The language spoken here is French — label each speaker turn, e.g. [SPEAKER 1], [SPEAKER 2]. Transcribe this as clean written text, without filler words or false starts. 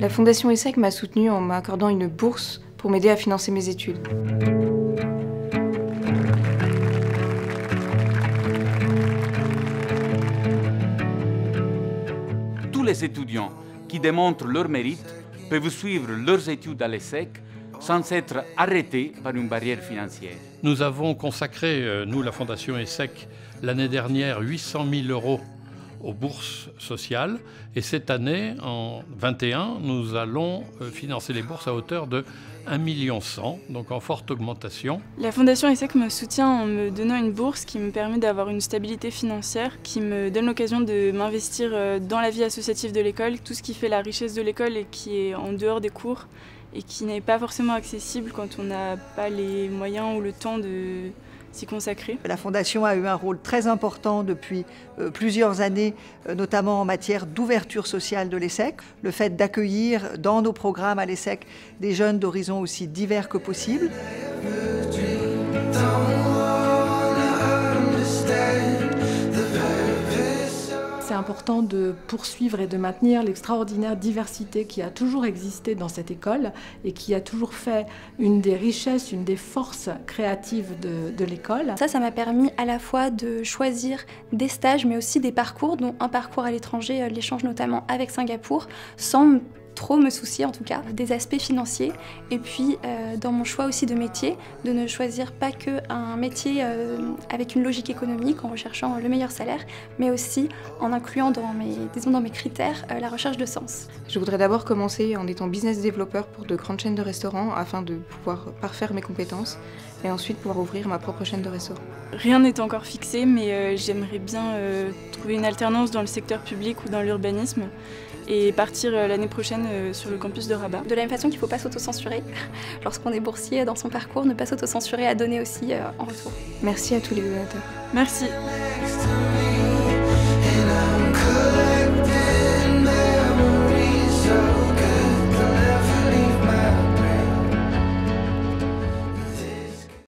[SPEAKER 1] La Fondation ESSEC m'a soutenue en m'accordant une bourse pour m'aider à financer mes études.
[SPEAKER 2] Tous les étudiants qui démontrent leur mérite peuvent suivre leurs études à l'ESSEC sans être arrêtés par une barrière financière.
[SPEAKER 3] Nous avons consacré, nous, la Fondation ESSEC, l'année dernière 800 000 € aux bourses sociales. Et cette année, en 2021, nous allons financer les bourses à hauteur de 1,1 million, donc en forte augmentation.
[SPEAKER 4] La Fondation ESSEC me soutient en me donnant une bourse qui me permet d'avoir une stabilité financière, qui me donne l'occasion de m'investir dans la vie associative de l'école, tout ce qui fait la richesse de l'école et qui est en dehors des cours et qui n'est pas forcément accessible quand on n'a pas les moyens ou le temps de s'y consacrer.
[SPEAKER 5] La Fondation a eu un rôle très important depuis plusieurs années, notamment en matière d'ouverture sociale de l'ESSEC. Le fait d'accueillir dans nos programmes à l'ESSEC des jeunes d'horizons aussi divers que possible.
[SPEAKER 6] C'est important de poursuivre et de maintenir l'extraordinaire diversité qui a toujours existé dans cette école et qui a toujours fait une des richesses, une des forces créatives de l'école.
[SPEAKER 7] Ça m'a permis à la fois de choisir des stages mais aussi des parcours, dont un parcours à l'étranger, l'échange notamment avec Singapour, sans trop me soucier en tout cas des aspects financiers, et puis dans mon choix aussi de métier, de ne choisir pas qu'un métier avec une logique économique en recherchant le meilleur salaire, mais aussi en incluant dans mes critères la recherche de sens.
[SPEAKER 1] Je voudrais d'abord commencer en étant business développeur pour de grandes chaînes de restaurants afin de pouvoir parfaire mes compétences et ensuite pouvoir ouvrir ma propre chaîne de restaurants.
[SPEAKER 4] Rien n'est encore fixé, mais j'aimerais bien trouver une alternance dans le secteur public ou dans l'urbanisme et partir l'année prochaine sur le campus de Rabat.
[SPEAKER 7] De la même façon qu'il ne faut pas s'autocensurer, lorsqu'on est boursier dans son parcours, ne pas s'autocensurer à donner aussi en retour.
[SPEAKER 1] Merci à tous les donateurs.
[SPEAKER 4] Merci.